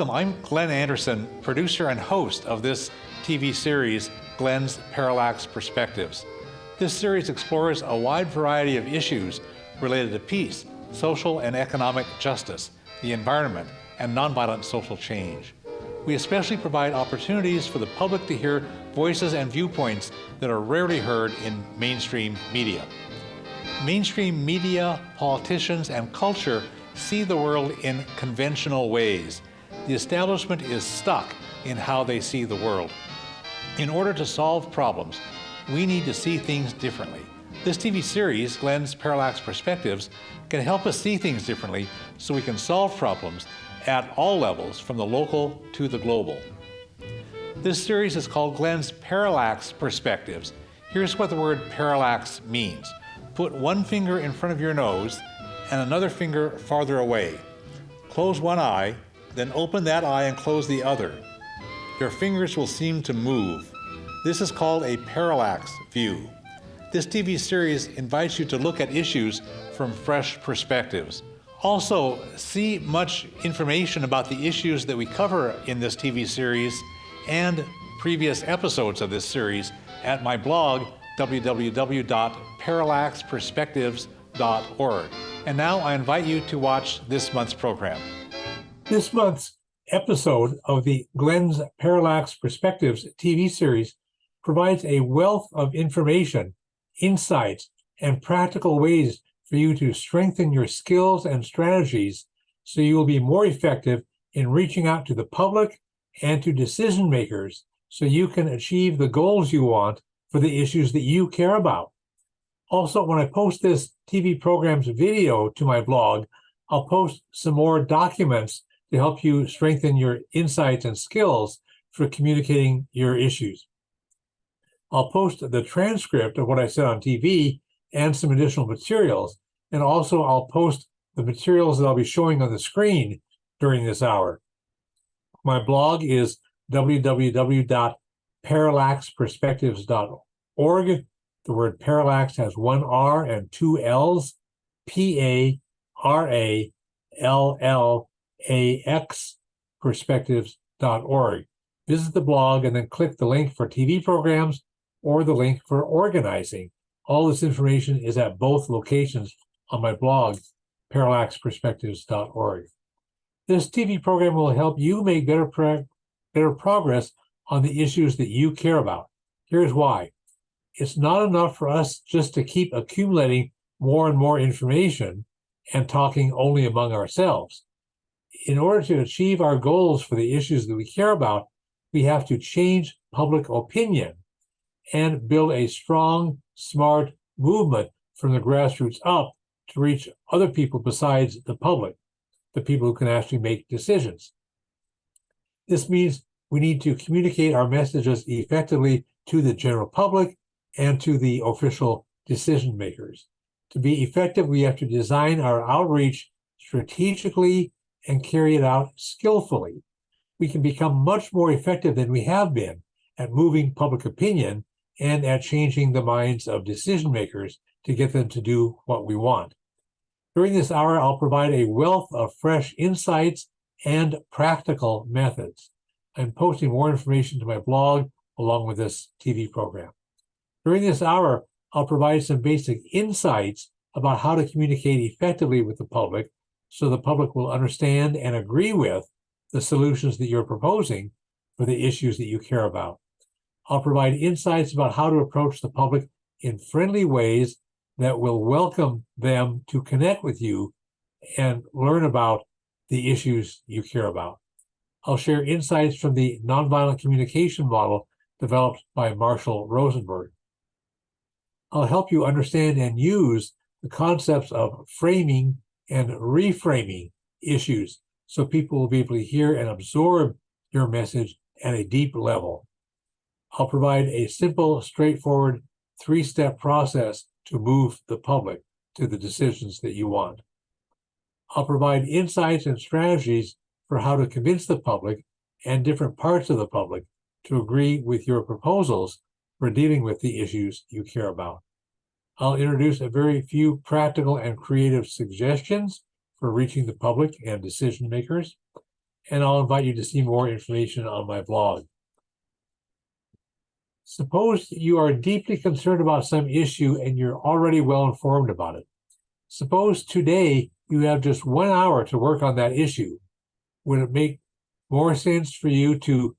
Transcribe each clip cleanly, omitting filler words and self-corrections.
Welcome, I'm Glen Anderson, producer and host of this TV series, Glen's Parallax Perspectives. This series explores a wide variety of issues related to peace, social and economic justice, the environment, and nonviolent social change. We especially provide opportunities for the public to hear voices and viewpoints that are rarely heard in mainstream media. Mainstream media, politicians, and culture see the world in conventional ways. The establishment is stuck in how they see the world. In order to solve problems, we need to see things differently. This TV series, Glen's Parallax Perspectives, can help us see things differently so we can solve problems at all levels, from the local to the global. This series is called Glen's Parallax Perspectives. Here's what the word parallax means. Put one finger in front of your nose and another finger farther away. Close one eye, then open that eye and close the other. Your fingers will seem to move. This is called a parallax view. This TV series invites you to look at issues from fresh perspectives. Also, see much information about the issues that we cover in this TV series and previous episodes of this series at my blog, www.parallaxperspectives.org. And now I invite you to watch this month's program. This month's episode of the Glen's Parallax Perspectives TV series provides a wealth of information, insights, and practical ways for you to strengthen your skills and strategies so you will be more effective in reaching out to the public and to decision makers so you can achieve the goals you want for the issues that you care about. Also, when I post this TV program's video to my blog, I'll post some more documents to help you strengthen your insights and skills for communicating your issues. I'll post the transcript of what I said on TV and some additional materials, and also I'll post the materials that I'll be showing on the screen during this hour. My blog is www.parallaxperspectives.org. The word parallax has one R and two L's, P-A-R-A-L-L-A-X, perspectives.org. Visit the blog and then click the link for TV programs or the link for organizing. All this information is at both locations on my blog, parallaxperspectives.org. This TV program will help you make better progress on the issues that you care about. Here's why. It's not enough for us just to keep accumulating more and more information and talking only among ourselves. In order to achieve our goals for the issues that we care about, we have to change public opinion and build a strong, smart movement from the grassroots up to reach other people besides the public, the people who can actually make decisions. This means we need to communicate our messages effectively to the general public and to the official decision makers. To be effective, we have to design our outreach strategically and carry it out skillfully. We can become much more effective than we have been at moving public opinion and at changing the minds of decision makers to get them to do what we want. During this hour, I'll provide a wealth of fresh insights and practical methods. I'm posting more information to my blog along with this TV program. During this hour, I'll provide some basic insights about how to communicate effectively with the public so the public will understand and agree with the solutions that you're proposing for the issues that you care about. I'll provide insights about how to approach the public in friendly ways that will welcome them to connect with you and learn about the issues you care about. I'll share insights from the nonviolent communication model developed by Marshall Rosenberg. I'll help you understand and use the concepts of framing and reframing issues so people will be able to hear and absorb your message at a deep level. I'll provide a simple, straightforward, three-step process to move the public to the decisions that you want. I'll provide insights and strategies for how to convince the public and different parts of the public to agree with your proposals for dealing with the issues you care about. I'll introduce a very few practical and creative suggestions for reaching the public and decision makers. and I'll invite you to see more information on my blog. Suppose you are deeply concerned about some issue and you're already well informed about it. Suppose today you have just 1 hour to work on that issue. Would it make more sense for you to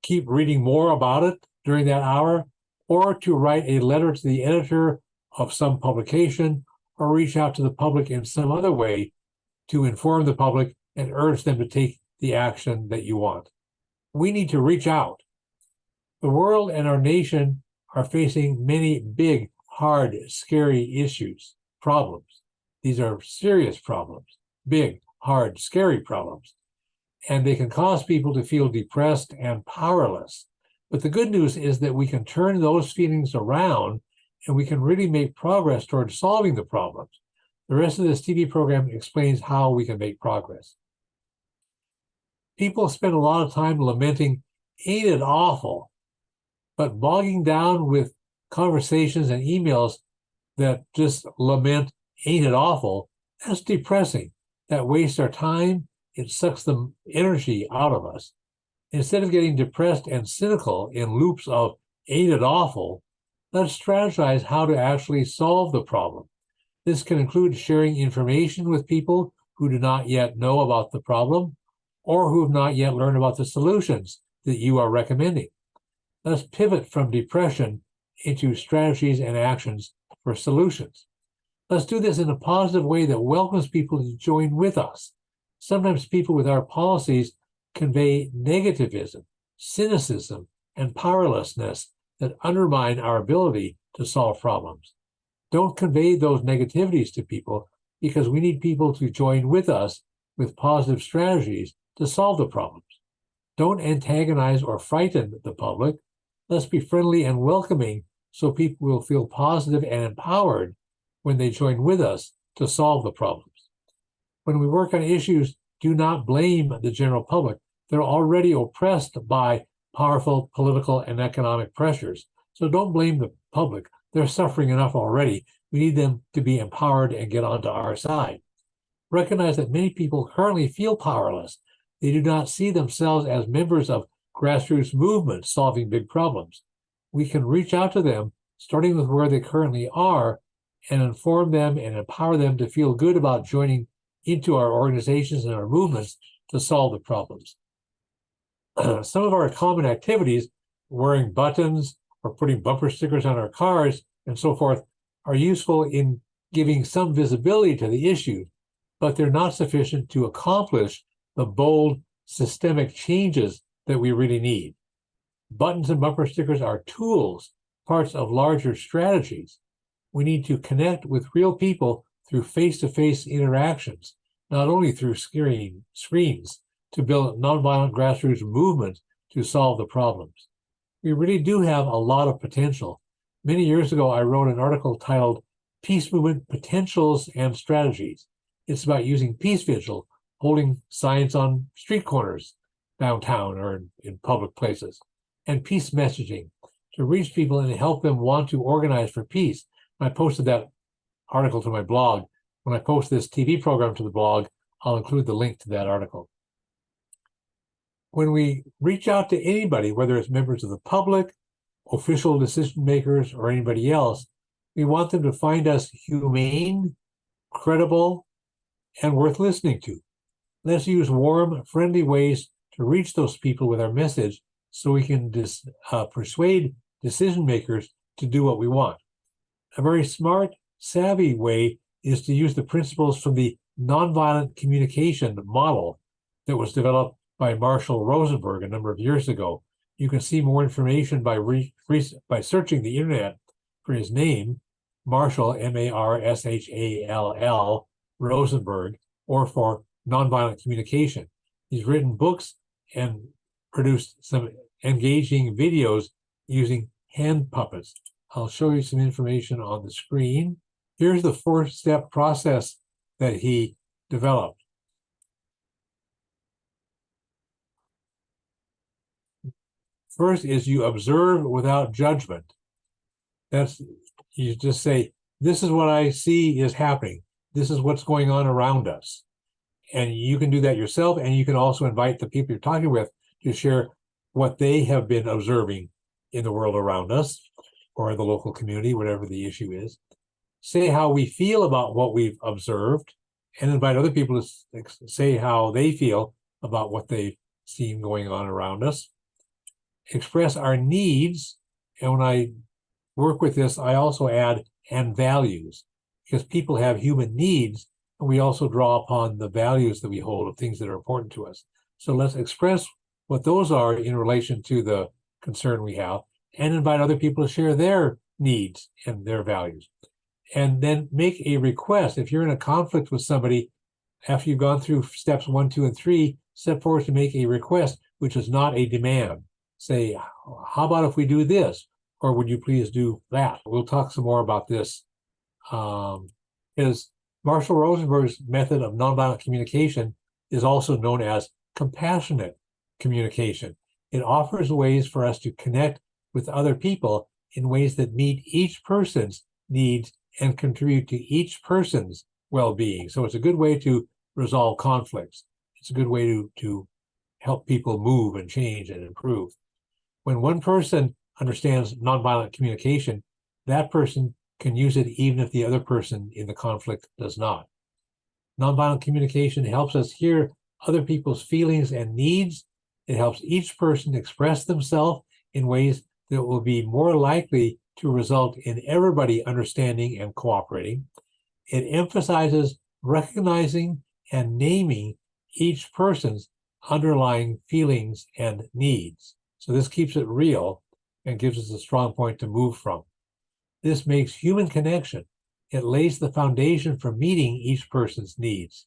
keep reading more about it during that hour, or to write a letter to the editor of some publication, or reach out to the public in some other way to inform the public and urge them to take the action that you want? We need to reach out. The world and our nation are facing many big, hard, scary issues, problems. These are serious problems, big, hard, scary problems. And they can cause people to feel depressed and powerless. But the good news is that we can turn those feelings around and we can really make progress towards solving the problems. The rest of this TV program explains how we can make progress. People spend a lot of time lamenting, ain't it awful? But bogging down with conversations and emails that just lament, ain't it awful, that's depressing. That wastes our time. It sucks the energy out of us. Instead of getting depressed and cynical in loops of, ain't it awful, let's strategize how to actually solve the problem. This can include sharing information with people who do not yet know about the problem or who have not yet learned about the solutions that you are recommending. Let's pivot from depression into strategies and actions for solutions. Let's do this in a positive way that welcomes people to join with us. Sometimes people with our policies convey negativism, cynicism, and powerlessness that undermine our ability to solve problems. Don't convey those negativities to people, because we need people to join with us with positive strategies to solve the problems. Don't antagonize or frighten the public. Let's be friendly and welcoming so people will feel positive and empowered when they join with us to solve the problems. When we work on issues, do not blame the general public. They're already oppressed by powerful political and economic pressures. So don't blame the public. They're suffering enough already. We need them to be empowered and get onto our side. Recognize that many people currently feel powerless. They do not see themselves as members of grassroots movements solving big problems. We can reach out to them, starting with where they currently are, and inform them and empower them to feel good about joining into our organizations and our movements to solve the problems. Some of our common activities, wearing buttons or putting bumper stickers on our cars and so forth, are useful in giving some visibility to the issue, but they're not sufficient to accomplish the bold systemic changes that we really need. Buttons and bumper stickers are tools, parts of larger strategies. We need to connect with real people through face-to-face interactions, not only through screens, to build nonviolent grassroots movements to solve the problems. We really do have a lot of potential. Many years ago, I wrote an article titled Peace Movement Potentials and Strategies. It's about using peace vigil, holding signs on street corners downtown or in public places, and peace messaging to reach people and help them want to organize for peace. I posted that article to my blog. When I post this TV program to the blog, I'll include the link to that article. When we reach out to anybody, whether it's members of the public, official decision makers, or anybody else, we want them to find us humane, credible, and worth listening to. Let's use warm, friendly ways to reach those people with our message so we can persuade decision makers to do what we want. A very smart, savvy way is to use the principles from the nonviolent communication model that was developed by Marshall Rosenberg a number of years ago. You can see more information by searching the internet for his name, Marshall, Marshall, Rosenberg, or for nonviolent communication. He's written books and produced some engaging videos using hand puppets. I'll show you some information on the screen. Here's the 4-step process that he developed. First is you observe without judgment. That's, you just say, this is what I see is happening. This is what's going on around us. And you can do that yourself, and you can also invite the people you're talking with to share what they have been observing in the world around us or in the local community, whatever the issue is. Say how we feel about what we've observed, and invite other people to say how they feel about what they've seen going on around us. Express our needs, and when I work with this, I also add and values, because people have human needs, and we also draw upon the values that we hold of things that are important to us. So let's express what those are in relation to the concern we have, and invite other people to share their needs and their values. And then make a request. If you're in a conflict with somebody, after you've gone through steps 1, 2, and 3, step forward to make a request, which is not a demand. Say, how about if we do this? Or would you please do that? We'll talk some more about this. Is Marshall Rosenberg's method of nonviolent communication is also known as compassionate communication. It offers ways for us to connect with other people in ways that meet each person's needs and contribute to each person's well-being. So it's a good way to resolve conflicts. It's a good way to help people move and change and improve. When one person understands nonviolent communication, that person can use it even if the other person in the conflict does not. Nonviolent communication helps us hear other people's feelings and needs. It helps each person express themselves in ways that will be more likely to result in everybody understanding and cooperating. It emphasizes recognizing and naming each person's underlying feelings and needs. So this keeps it real and gives us a strong point to move from. This makes human connection. It lays the foundation for meeting each person's needs.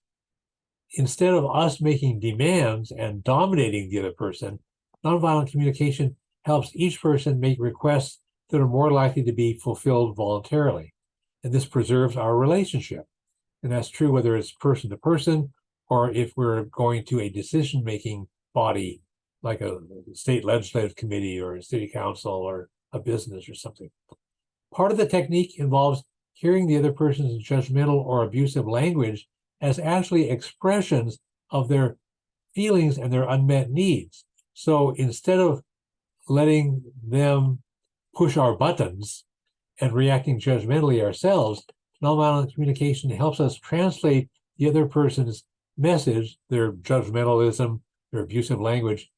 Instead of us making demands and dominating the other person, nonviolent communication helps each person make requests that are more likely to be fulfilled voluntarily. And this preserves our relationship. And that's true whether it's person to person or if we're going to a decision-making body like a state legislative committee or a city council or a business or something. Part of the technique involves hearing the other person's judgmental or abusive language as actually expressions of their feelings and their unmet needs. So instead of letting them push our buttons and reacting judgmentally ourselves, nonviolent communication helps us translate the other person's message, their judgmentalism, their abusive language,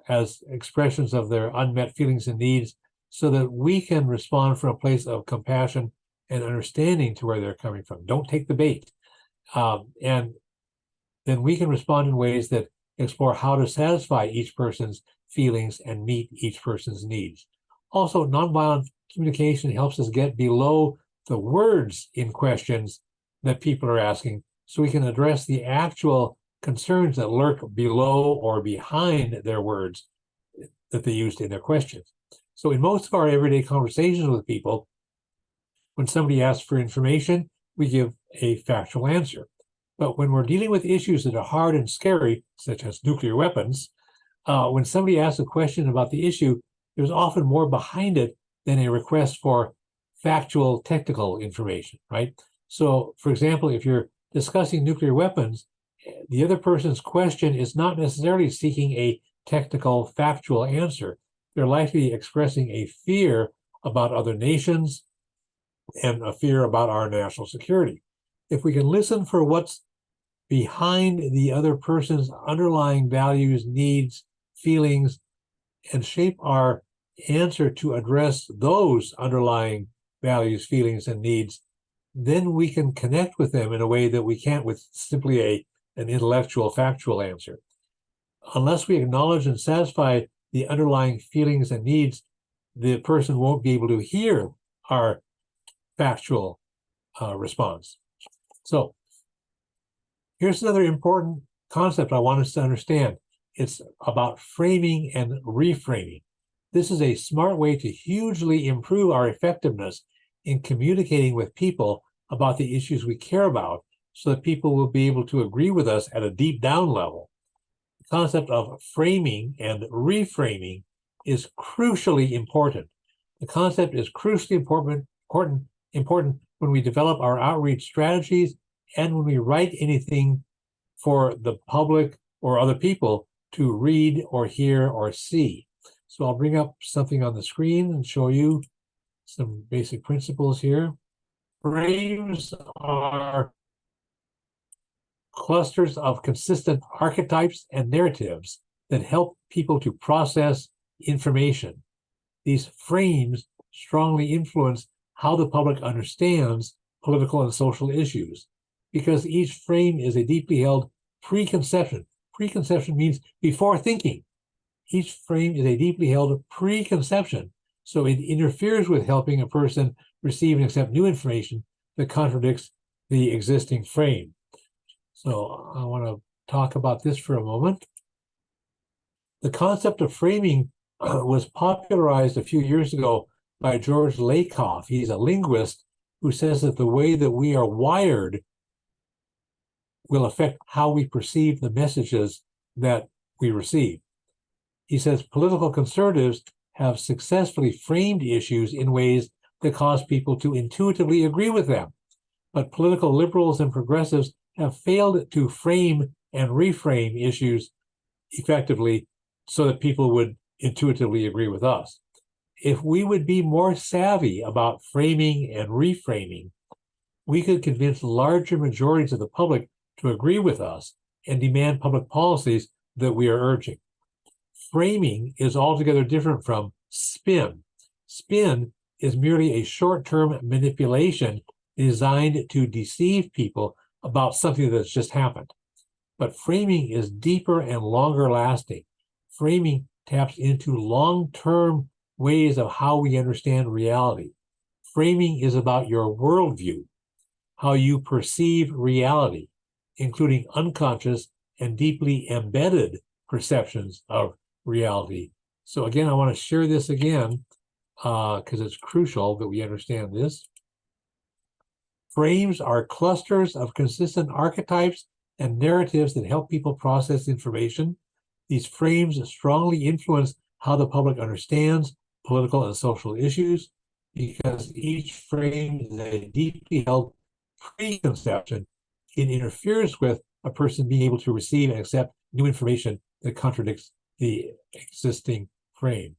as expressions of their unmet feelings and needs, so that we can respond from a place of compassion and understanding to where they're coming from. Don't take the bait. And then we can respond in ways that explore how to satisfy each person's feelings and meet each person's needs. Also, nonviolent communication helps us get below the words in questions that people are asking, so we can address the actual concerns that lurk below or behind their words that they used in their questions. So in most of our everyday conversations with people, when somebody asks for information, we give a factual answer. But when we're dealing with issues that are hard and scary, such as nuclear weapons, when somebody asks a question about the issue, there's often more behind it than a request for factual, technical information, right? So, for example, if you're discussing nuclear weapons, the other person's question is not necessarily seeking a technical, factual answer. They're likely expressing a fear about other nations and a fear about our national security. If we can listen for what's behind the other person's underlying values, needs, feelings, and shape our answer to address those underlying values, feelings, and needs, then we can connect with them in a way that we can't with simply an intellectual, factual answer. Unless we acknowledge and satisfy the underlying feelings and needs, the person won't be able to hear our factual response. So here's another important concept I want us to understand. It's about framing and reframing. This is a smart way to hugely improve our effectiveness in communicating with people about the issues we care about, so that people will be able to agree with us at a deep down level. The concept of framing and reframing is crucially important. The concept is crucially important when we develop our outreach strategies and when we write anything for the public or other people to read or hear or see. So I'll bring up something on the screen and show you some basic principles here. Frames are clusters of consistent archetypes and narratives that help people to process information. These frames strongly influence how the public understands political and social issues, because each frame is a deeply held preconception. Preconception means before thinking. Each frame is a deeply held preconception, so it interferes with helping a person receive and accept new information that contradicts the existing frame. So I want to talk about this for a moment. The concept of framing was popularized a few years ago by George Lakoff. He's a linguist who says that the way that we are wired will affect how we perceive the messages that we receive. He says political conservatives have successfully framed issues in ways that cause people to intuitively agree with them. But political liberals and progressives have failed to frame and reframe issues effectively so that people would intuitively agree with us. If we would be more savvy about framing and reframing, we could convince larger majorities of the public to agree with us and demand public policies that we are urging. Framing is altogether different from spin. Spin is merely a short-term manipulation designed to deceive people about something that's just happened. But framing is deeper and longer lasting. Framing taps into long-term ways of how we understand reality. Framing is about your worldview, how you perceive reality, including unconscious and deeply embedded perceptions of reality. So again, I want to share this again because it's crucial that we understand this. Frames are clusters of consistent archetypes and narratives that help people process information. These frames strongly influence how the public understands political and social issues, because each frame is a deeply held preconception. It interferes with a person being able to receive and accept new information that contradicts the existing frame.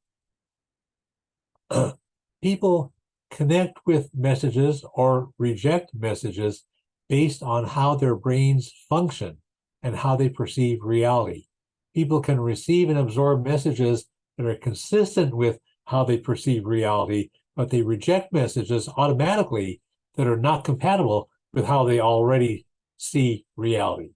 People connect with messages or reject messages based on how their brains function and how they perceive reality. People can receive and absorb messages that are consistent with how they perceive reality, but they reject messages automatically that are not compatible with how they already see reality.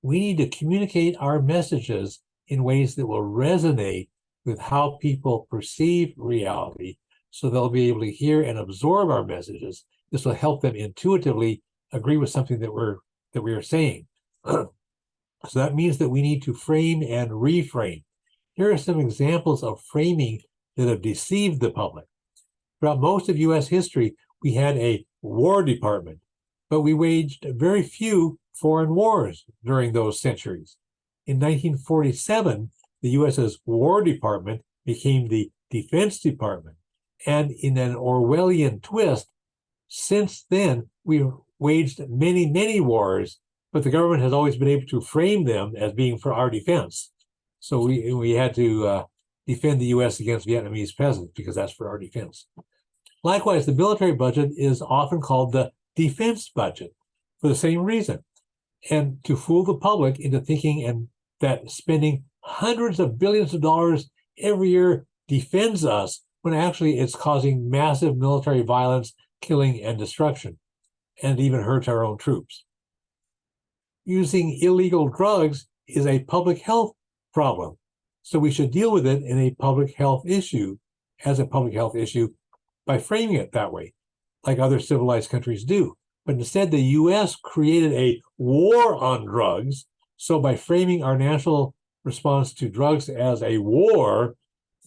We need to communicate our messages in ways that will resonate with how people perceive reality, so they'll be able to hear and absorb our messages. This will help them intuitively agree with something that we are saying. So that means that we need to frame and reframe. Here are some examples of framing that have deceived the public. Throughout most of U.S. history, we had a War Department, but we waged very few foreign wars during those centuries. In 1947, the U.S.'s War Department became the Defense Department. And in an Orwellian twist, since then, we waged many, many wars, but the government has always been able to frame them as being for our defense. So we had to defend the U.S. against Vietnamese peasants because that's for our defense. Likewise, the military budget is often called the defense budget for the same reason, and to fool the public into thinking that spending hundreds of billions of dollars every year defends us, when actually it's causing massive military violence, killing, and destruction, and even hurts our own troops. Using illegal drugs is a public health problem, so we should deal with it in a public health issue, as a public health issue, by framing it that way, like other civilized countries do. But instead, the U.S. created a war on drugs, so by framing our national response to drugs as a war,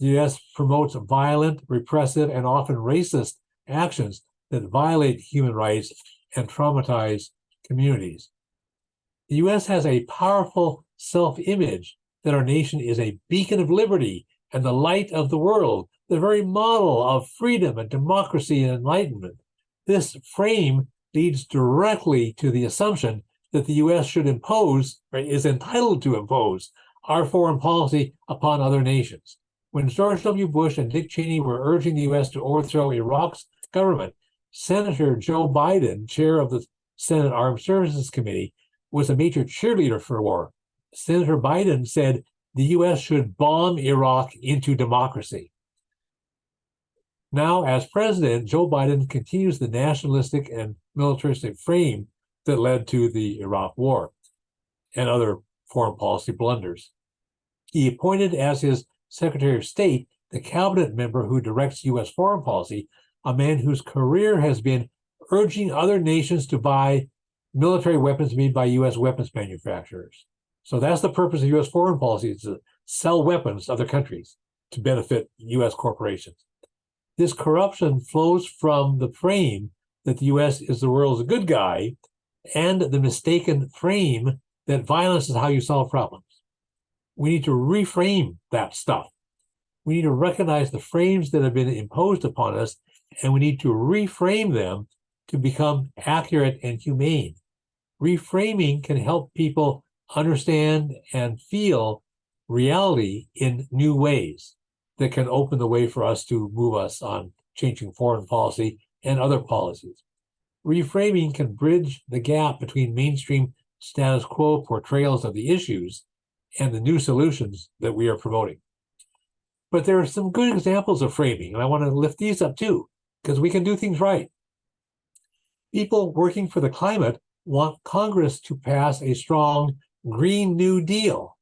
the U.S. promotes violent, repressive, and often racist actions that violate human rights and traumatize communities. The U.S. has a powerful self-image that our nation is a beacon of liberty and the light of the world, the very model of freedom and democracy and enlightenment. This frame leads directly to the assumption that the U.S. should impose, or is entitled to impose, our foreign policy upon other nations. When George W. Bush and Dick Cheney were urging the U.S. to overthrow Iraq's government, Senator Joe Biden, chair of the Senate Armed Services Committee, was a major cheerleader for war. Senator Biden said the U.S. should bomb Iraq into democracy. Now, as president, Joe Biden continues the nationalistic and militaristic frame that led to the Iraq War and other foreign policy blunders. He appointed as his Secretary of State the cabinet member who directs U.S. foreign policy, a man whose career has been urging other nations to buy military weapons made by U.S. weapons manufacturers. So that's the purpose of U.S. foreign policy, is to sell weapons to other countries to benefit U.S. corporations. This corruption flows from the frame that the U.S. is the world's good guy and the mistaken frame that violence is how you solve problems. We need to reframe that stuff. We need to recognize the frames that have been imposed upon us, and we need to reframe them to become accurate and humane. Reframing can help people understand and feel reality in new ways that can open the way for us to move us on changing foreign policy and other policies. Reframing can bridge the gap between mainstream status quo portrayals of the issues and the new solutions that we are promoting. But there are some good examples of framing, and I want to lift these up too, because we can do things right. People working for the climate want Congress to pass a strong Green New Deal.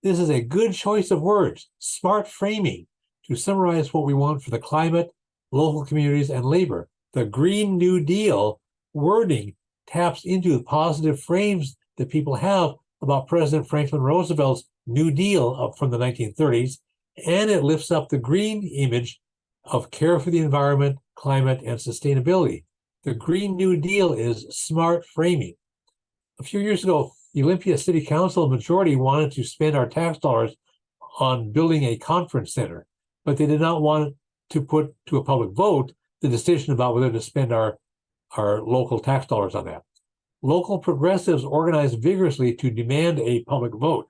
This is a good choice of words, smart framing, to summarize what we want for the climate, local communities, and labor. The Green New Deal wording taps into the positive frames that people have about President Franklin Roosevelt's New Deal from the 1930s, and it lifts up the green image of care for the environment, climate, and sustainability. The Green New Deal is smart framing. A few years ago, the Olympia City Council majority wanted to spend our tax dollars on building a conference center, but they did not want to put to a public vote the decision about whether to spend our local tax dollars on that. Local progressives organized vigorously to demand a public vote.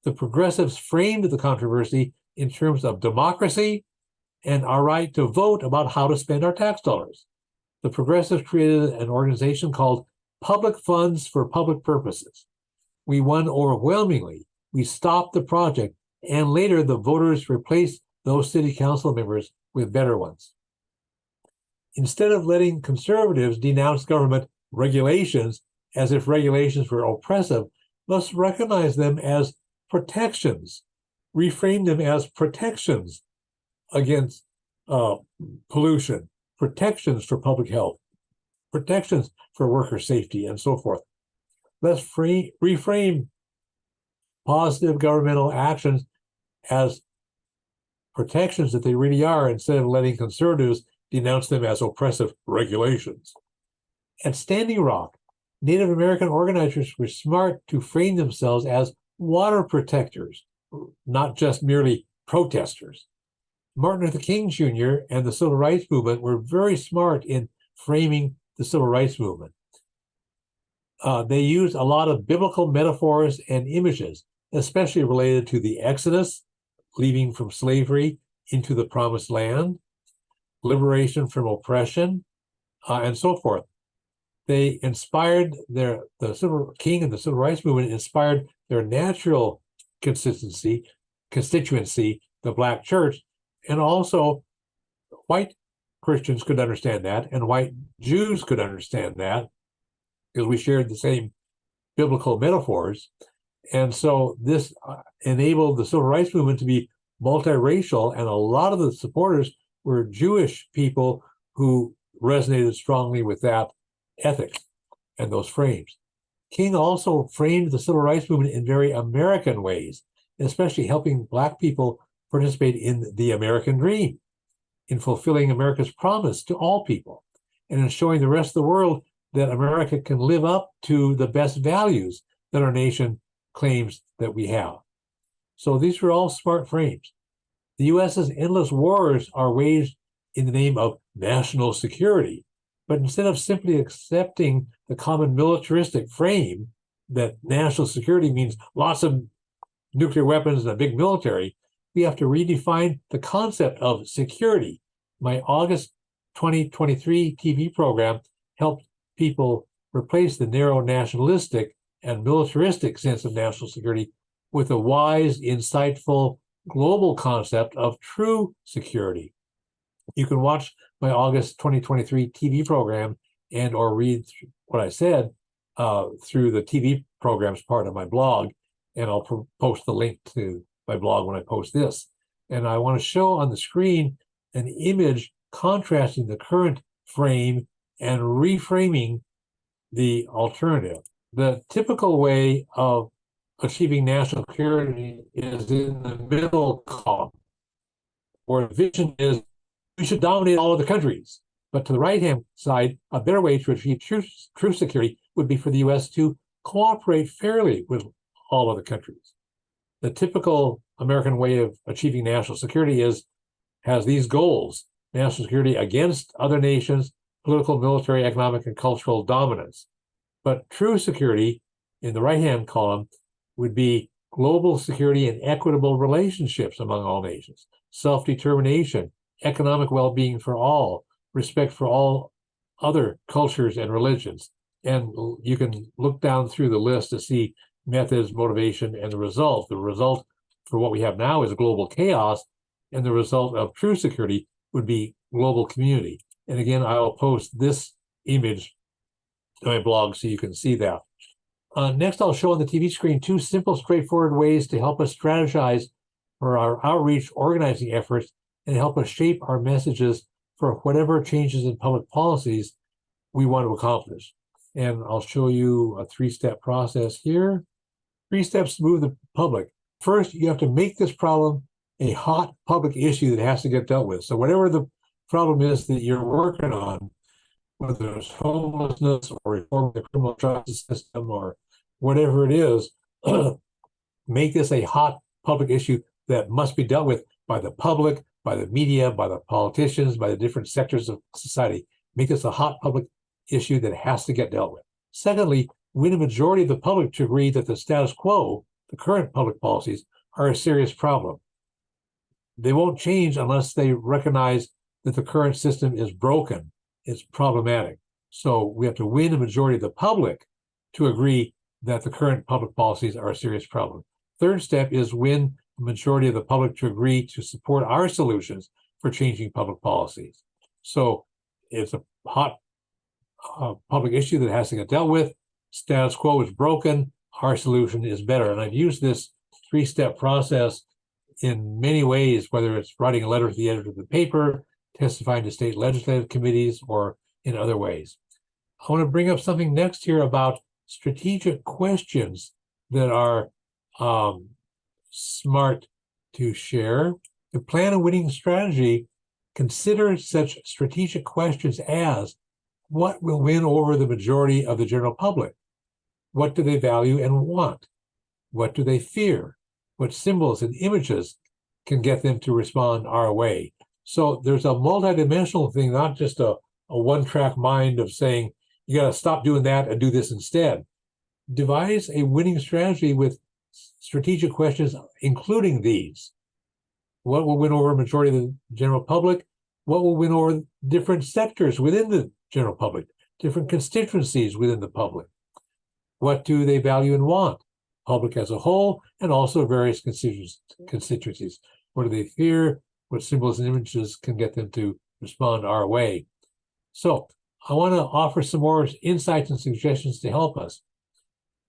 The progressives framed the controversy in terms of democracy and our right to vote about how to spend our tax dollars. The progressives created an organization called Public Funds for Public Purposes. We won overwhelmingly. We stopped the project, and later the voters replaced those city council members with better ones. Instead of letting conservatives denounce government regulations as if regulations were oppressive, let's recognize them as protections, reframe them as protections against pollution, protections for public health, protections for worker safety, and so forth. Let's reframe positive governmental actions as protections that they really are, instead of letting conservatives denounce them as oppressive regulations. At Standing Rock, Native American organizers were smart to frame themselves as water protectors, not just merely protesters. Martin Luther King Jr. and the Civil Rights Movement were very smart in framing the Civil Rights Movement. They used a lot of biblical metaphors and images, especially related to the Exodus, leaving from slavery into the Promised Land, liberation from oppression, and so forth. They inspired the King and the Civil Rights Movement inspired their natural constituency, the Black church, and also white Christians could understand that, and white Jews could understand that, because we shared the same biblical metaphors. And so this enabled the Civil Rights Movement to be multiracial, and a lot of the supporters were Jewish people who resonated strongly with that ethic and those frames. King also framed the Civil Rights Movement in very American ways, especially helping Black people participate in the American dream, in fulfilling America's promise to all people, and in showing the rest of the world that America can live up to the best values that our nation claims that we have. So these were all smart frames. The U.S.'s endless wars are waged in the name of national security, But instead of simply accepting the common militaristic frame that national security means lots of nuclear weapons and a big military, we have to redefine the concept of security. My August 2023 TV program helped people replace the narrow nationalistic and militaristic sense of national security with a wise, insightful, global concept of true security. You can watch my August 2023 TV program and or read what I said through the TV programs part of my blog, and I'll post the link to my blog when I post this. And I want to show on the screen an image contrasting the current frame and reframing the alternative. The typical way of achieving national security is in the middle column, where the vision is we should dominate all other countries. But to the right-hand side, a better way to achieve true security would be for the U.S. to cooperate fairly with all other countries. The typical American way of achieving national security has these goals: national security against other nations, political, military, economic, and cultural dominance. But true security, in the right-hand column, would be global security and equitable relationships among all nations, self-determination, economic well-being for all, respect for all other cultures and religions. And you can look down through the list to see methods, motivation, and the result. The result for what we have now is global chaos, and the result of true security would be global community. And again, I'll post this image to my blog so you can see that. Next, I'll show on the TV screen two simple, straightforward ways to help us strategize for our outreach organizing efforts and help us shape our messages for whatever changes in public policies we want to accomplish. And I'll show you a three-step process here. 3 steps to move the public. First, you have to make this problem a hot public issue that has to get dealt with. So whatever the problem is that you're working on, whether it's homelessness or reform the criminal justice system or whatever it is, make this a hot public issue that must be dealt with by the public, by the media, by the politicians, by the different sectors of society. Make this a hot public issue that has to get dealt with. Secondly, win a majority of the public to agree that the status quo, the current public policies, are a serious problem. They won't change unless they recognize that the current system is broken, it's problematic. So we have to win a majority of the public to agree that the current public policies are a serious problem. Third step is win the majority of the public to agree to support our solutions for changing public policies. So it's a hot public issue that has to get dealt with. Status quo is broken. Our solution is better. And I've used this 3-step process in many ways, whether it's writing a letter to the editor of the paper, testifying to state legislative committees, or in other ways. I want to bring up something next here about strategic questions that are smart to share. To plan a winning strategy, consider such strategic questions as: what will win over the majority of the general public? What do they value and want? What do they fear? What symbols and images can get them to respond our way? So there's a multidimensional thing, not just a one-track mind of saying, you got to stop doing that and do this instead. Devise a winning strategy with strategic questions, including these. What will win over a majority of the general public? What will win over different sectors within the general public, different constituencies within the public? What do they value and want? Public as a whole, and also various constituencies. What do they fear? What symbols and images can get them to respond our way? So I want to offer some more insights and suggestions to help us.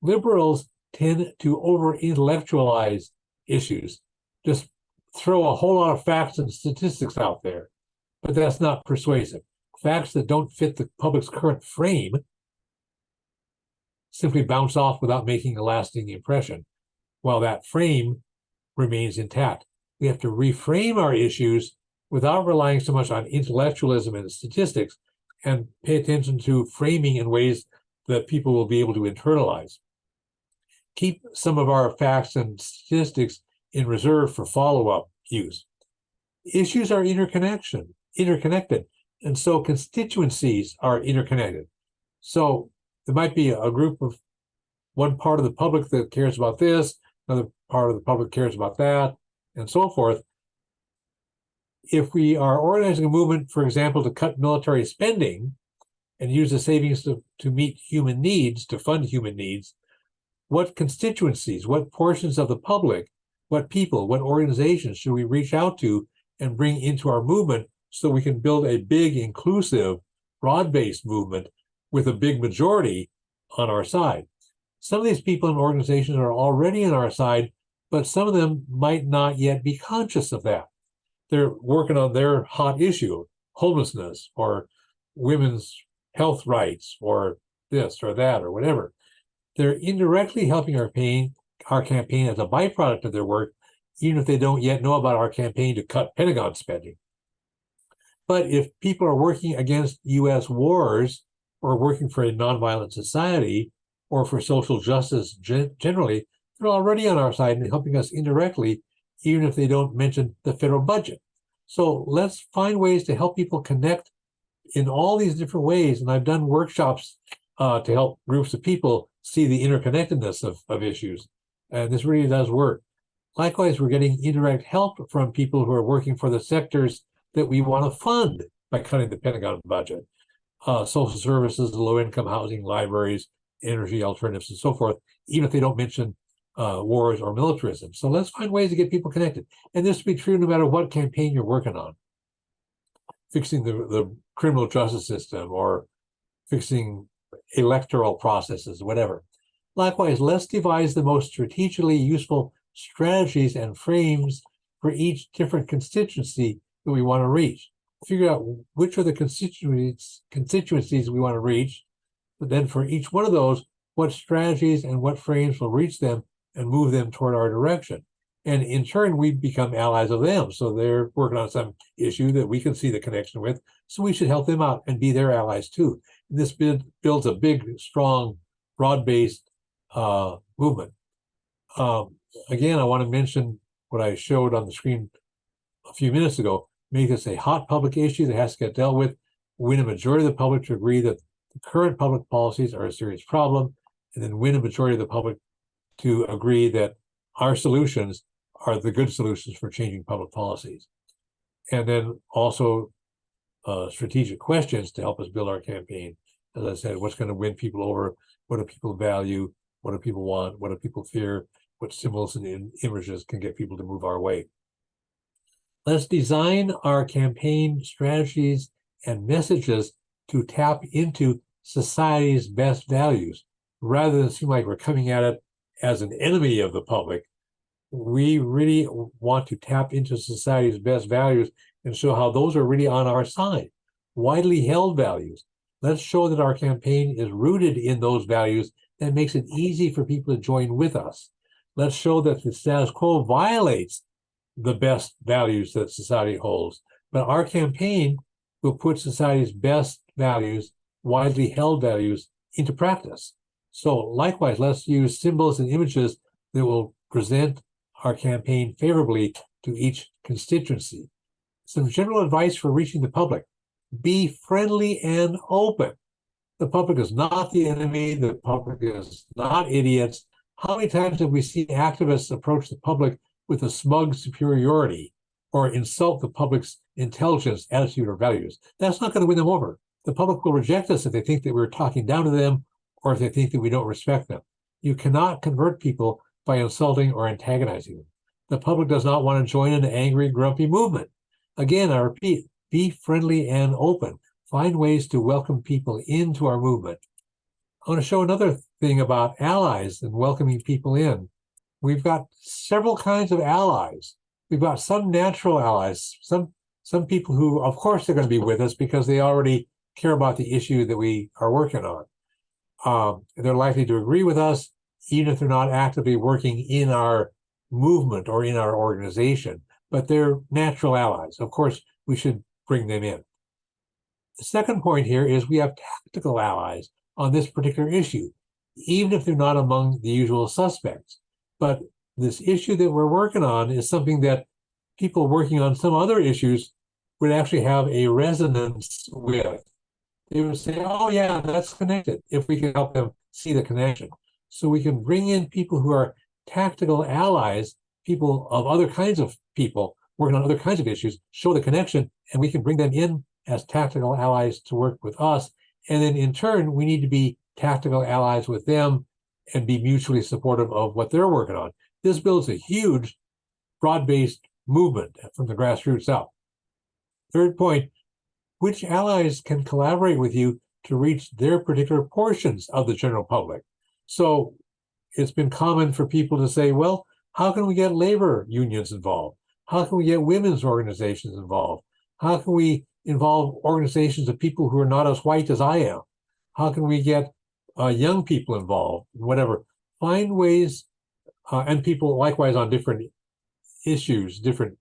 Liberals tend to over-intellectualize issues, just throw a whole lot of facts and statistics out there, but that's not persuasive. Facts that don't fit the public's current frame simply bounce off without making a lasting impression, while that frame remains intact. We have to reframe our issues without relying so much on intellectualism and statistics, and pay attention to framing in ways that people will be able to internalize. Keep some of our facts and statistics in reserve for follow-up use. Issues are interconnected. And so constituencies are interconnected. So there might be a group of one part of the public that cares about this, another part of the public cares about that, and so forth. If we are organizing a movement, for example, to cut military spending and use the savings to meet human needs, to fund human needs, what constituencies, what portions of the public, what people, what organizations should we reach out to and bring into our movement so we can build a big, inclusive, broad-based movement with a big majority on our side? Some of these people and organizations are already on our side, but some of them might not yet be conscious of that. They're working on their hot issue, homelessness or women's health rights or this or that or whatever. They're indirectly helping our campaign as a byproduct of their work, even if they don't yet know about our campaign to cut Pentagon spending. But if people are working against U.S. wars or working for a nonviolent society or for social justice generally, they're already on our side and helping us indirectly, even if they don't mention the federal budget. So let's find ways to help people connect in all these different ways. And I've done workshops to help groups of people see the interconnectedness of issues. And this really does work. Likewise, we're getting indirect help from people who are working for the sectors that we want to fund by cutting the Pentagon budget. Social services, low-income housing, libraries, energy alternatives, and so forth, even if they don't mention wars or militarism. So let's find ways to get people connected. And this will be true no matter what campaign you're working on. Fixing the criminal justice system or fixing electoral processes, whatever. Likewise, let's devise the most strategically useful strategies and frames for each different constituency that we want to reach. Figure out which are the constituencies we want to reach, but then for each one of those, what strategies and what frames will reach them and move them toward our direction. And in turn, we become allies of them. So they're working on some issue that we can see the connection with. So we should help them out and be their allies too. And this builds a big, strong, broad-based movement. Again, I want to mention what I showed on the screen a few minutes ago. Make this a hot public issue that has to get dealt with. Win a majority of the public to agree that the current public policies are a serious problem, and then win a majority of the public to agree that our solutions are the good solutions for changing public policies. And then also strategic questions to help us build our campaign. As I said, what's going to win people over? What do people value? What do people want? What do people fear? What symbols and images can get people to move our way? Let's design our campaign strategies and messages to tap into society's best values rather than seem like we're coming at it as an enemy of the public. We really want to tap into society's best values and show how those are really on our side. Widely held values. Let's show that our campaign is rooted in those values and makes it easy for people to join with us. Let's show that the status quo violates the best values that society holds. But our campaign will put society's best values, widely held values, into practice. So likewise, let's use symbols and images that will present our campaign favorably to each constituency. Some general advice for reaching the public. Be friendly and open. The public is not the enemy. The public is not idiots. How many times have we seen activists approach the public with a smug superiority or insult the public's intelligence, attitude, or values? That's not going to win them over. The public will reject us if they think that we're talking down to them or if they think that we don't respect them. You cannot convert people by insulting or antagonizing them. The public does not want to join an angry, grumpy movement. Again, I repeat, be friendly and open. Find ways to welcome people into our movement. I want to show another thing about allies and welcoming people in. We've got several kinds of allies. We've got some natural allies, some people who, of course, they're going to be with us because they already care about the issue that we are working on. They're likely to agree with us, even if they're not actively working in our movement or in our organization, but they're natural allies. Of course, we should bring them in. The second point here is we have tactical allies on this particular issue, even if they're not among the usual suspects. But this issue that we're working on is something that people working on some other issues would actually have a resonance with. They would say, oh yeah, that's connected, if we can help them see the connection. So we can bring in people who are tactical allies, people of other kinds of people working on other kinds of issues, show the connection, and we can bring them in as tactical allies to work with us. And then in turn, we need to be tactical allies with them and be mutually supportive of what they're working on. This builds a huge, broad-based movement from the grassroots up. Third point, which allies can collaborate with you to reach their particular portions of the general public? So it's been common for people to say, well, how can we get labor unions involved? How can we get women's organizations involved? How can we involve organizations of people who are not as white as I am? How can we get young people involved? Whatever. Find ways, and people likewise on different issues, different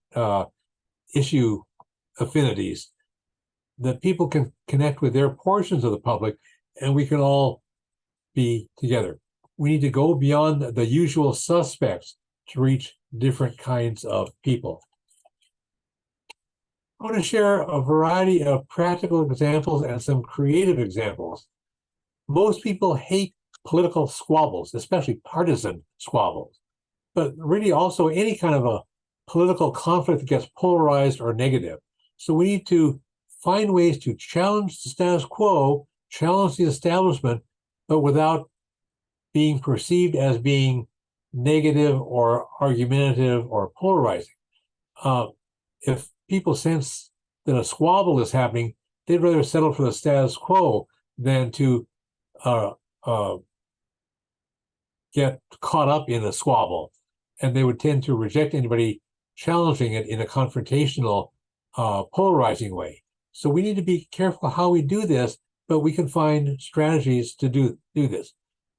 issue affinities, that people can connect with their portions of the public, and we can all be together. We need to go beyond the usual suspects to reach different kinds of people. I want to share a variety of practical examples and some creative examples. Most people hate political squabbles, especially partisan squabbles, but really also any kind of a political conflict that gets polarized or negative. So we need to find ways to challenge the status quo, challenge the establishment, but without being perceived as being negative or argumentative or polarizing. If people sense that a squabble is happening, they'd rather settle for the status quo than to get caught up in a squabble. And they would tend to reject anybody challenging it in a confrontational, polarizing way. So we need to be careful how we do this, but we can find strategies to do this.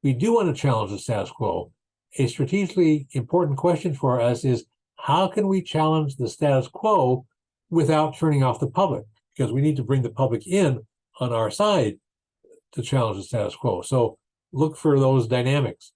We do want to challenge the status quo. A strategically important question for us is, how can we challenge the status quo without turning off the public? Because we need to bring the public in on our side to challenge the status quo. So look for those dynamics.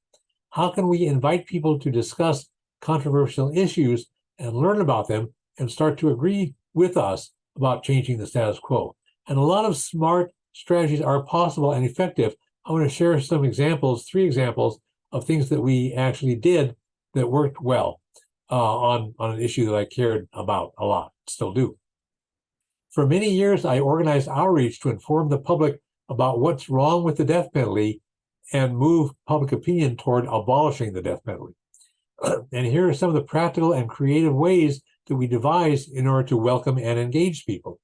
How can we invite people to discuss controversial issues and learn about them and start to agree with us about changing the status quo? And a lot of smart strategies are possible and effective. I want to share some examples, 3 examples of things that we actually did that worked well on an issue that I cared about a lot, still do. For many years, I organized outreach to inform the public about what's wrong with the death penalty and move public opinion toward abolishing the death penalty. And here are some of the practical and creative ways that we devised in order to welcome and engage people.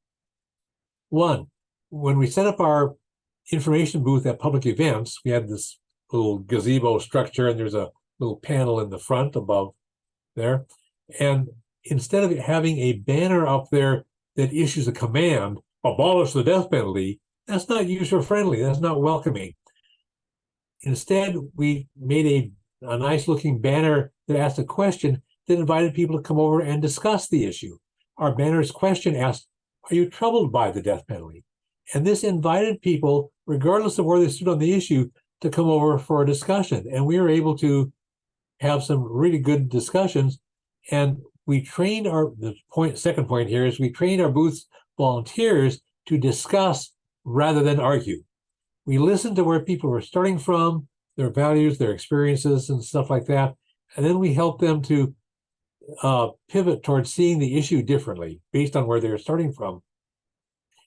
1, when we set up our information booth at public events, we had this little gazebo structure, and there's a little panel in the front above there. And instead of having a banner up there that issues a command, abolish the death penalty, that's not user-friendly, that's not welcoming. Instead, we made a nice looking banner that asked a question that invited people to come over and discuss the issue. Our banner's question asked, are you troubled by the death penalty? And this invited people, regardless of where they stood on the issue, to come over for a discussion. And we were able to have some really good discussions. And we trained second point here is we trained our booth volunteers to discuss rather than argue. We listened to where people were starting from, their values, their experiences, and stuff like that. And then we helped them to pivot towards seeing the issue differently based on where they were starting from.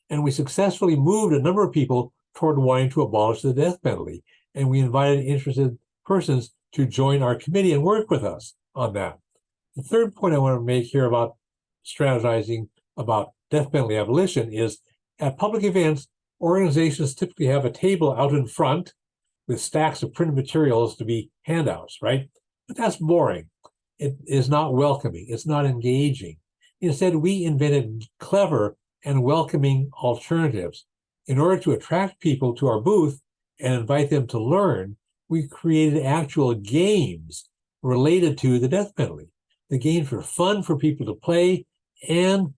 And we successfully moved a number of people toward wanting to abolish the death penalty. And we invited interested persons to join our committee and work with us on that. The third point I want to make here about strategizing about death penalty abolition is at public events, organizations typically have a table out in front with stacks of printed materials to be handouts, right? But that's boring. It is not welcoming. It's not engaging. Instead, we invented clever and welcoming alternatives. In order to attract people to our booth and invite them to learn, we created actual games related to the death penalty. The games were fun for people to play, and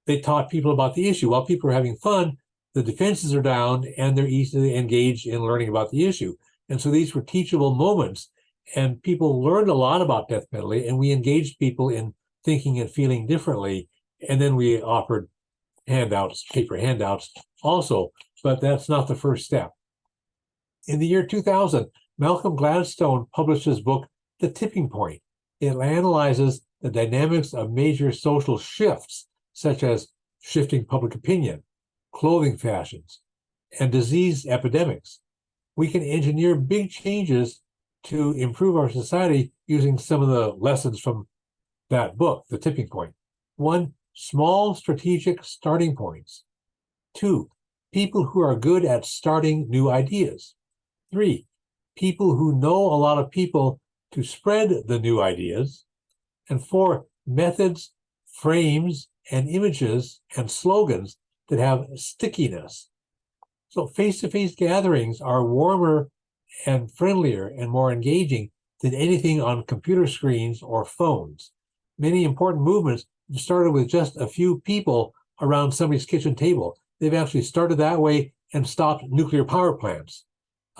they taught people about the issue. While people are having fun, the defenses are down and they're easily engaged in learning about the issue. And so these were teachable moments, and people learned a lot about death penalty, and we engaged people in thinking and feeling differently. And then we offered handouts, paper handouts also, but that's not the first step. In the year 2000, Malcolm Gladstone published his book, The Tipping Point. It analyzes the dynamics of major social shifts, such as shifting public opinion, clothing fashions, and disease epidemics. We can engineer big changes to improve our society using some of the lessons from that book, The Tipping Point. 1, small strategic starting points. 2, people who are good at starting new ideas. 3, people who know a lot of people to spread the new ideas. And 4, methods, frames, and images and slogans that have stickiness. So face-to-face gatherings are warmer and friendlier and more engaging than anything on computer screens or phones. Many important movements started with just a few people around somebody's kitchen table. They've actually started that way and stopped nuclear power plants.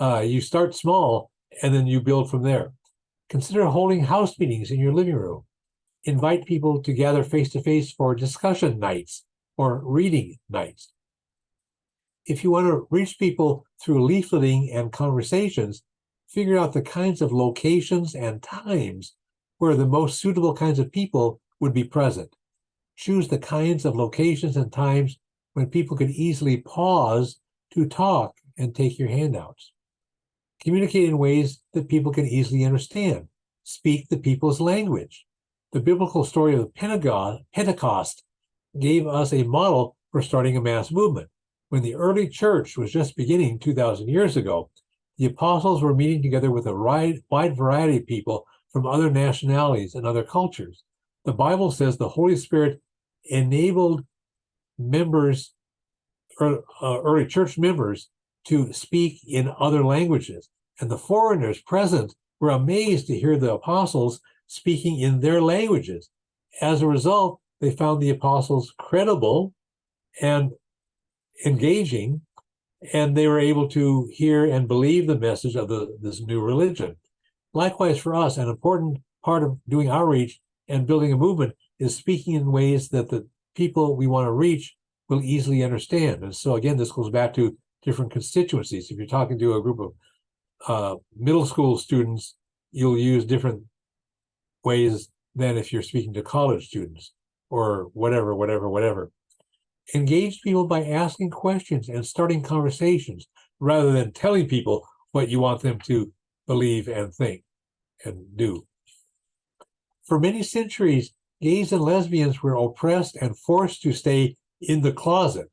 You start small and then you build from there. Consider holding house meetings in your living room. Invite people to gather face-to-face for discussion nights or reading nights. If you want to reach people through leafleting and conversations, figure out the kinds of locations and times where the most suitable kinds of people would be present. Choose the kinds of locations and times when people could easily pause to talk and take your handouts. Communicate in ways that people can easily understand. Speak the people's language. The biblical story of Pentecost gave us a model for starting a mass movement. When the early church was just beginning 2,000 years ago, the apostles were meeting together with a wide variety of people from other nationalities and other cultures. The Bible says the Holy Spirit enabled members, early church members, to speak in other languages. And the foreigners present were amazed to hear the apostles speaking in their languages. As a result, they found the apostles credible and engaging, and they were able to hear and believe the message of this new religion. Likewise for us, an important part of doing outreach and building a movement is speaking in ways that the people we want to reach will easily understand. And so again, this goes back to different constituencies. If you're talking to a group of middle school students, you'll use different ways than if you're speaking to college students or whatever. Engage people by asking questions and starting conversations rather than telling people what you want them to believe and think and do. For many centuries, gays and lesbians were oppressed and forced to stay in the closet.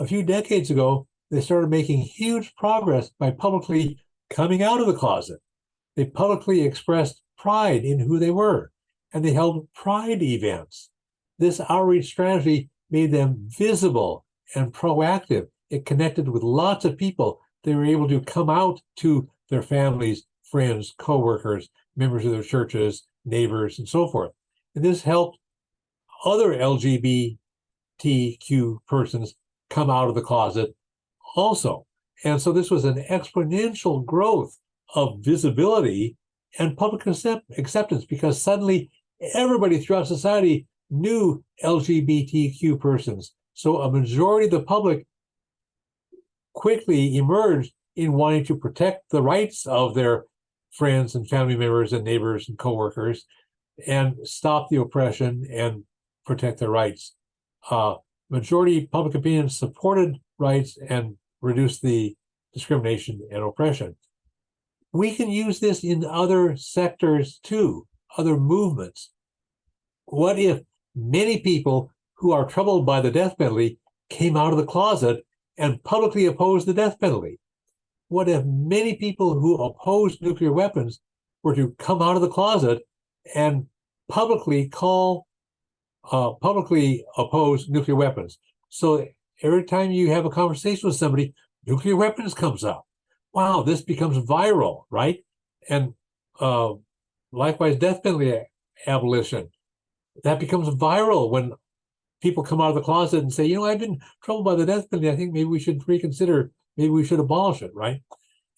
A few decades ago, they started making huge progress by publicly coming out of the closet. They publicly expressed pride in who they were, and they held pride events. This outreach strategy made them visible and proactive. It connected with lots of people. They were able to come out to their families, friends, co-workers, members of their churches, neighbors, and so forth. And this helped other LGBTQ persons come out of the closet also. And so this was an exponential growth of visibility and public acceptance, because suddenly everybody throughout society knew LGBTQ persons. So a majority of the public quickly emerged in wanting to protect the rights of their friends and family members and neighbors and coworkers and stop the oppression and protect their rights. Majority public opinion supported rights and reduced the discrimination and oppression. We can use this in other sectors too, other movements. What if many people who are troubled by the death penalty came out of the closet and publicly opposed the death penalty? What if many people who oppose nuclear weapons were to come out of the closet and publicly oppose nuclear weapons? So every time you have a conversation with somebody, nuclear weapons comes up. Wow, this becomes viral, right? And likewise, death penalty abolition. That becomes viral when people come out of the closet and say, you know, I've been troubled by the death penalty. I think maybe we should reconsider, maybe we should abolish it, right?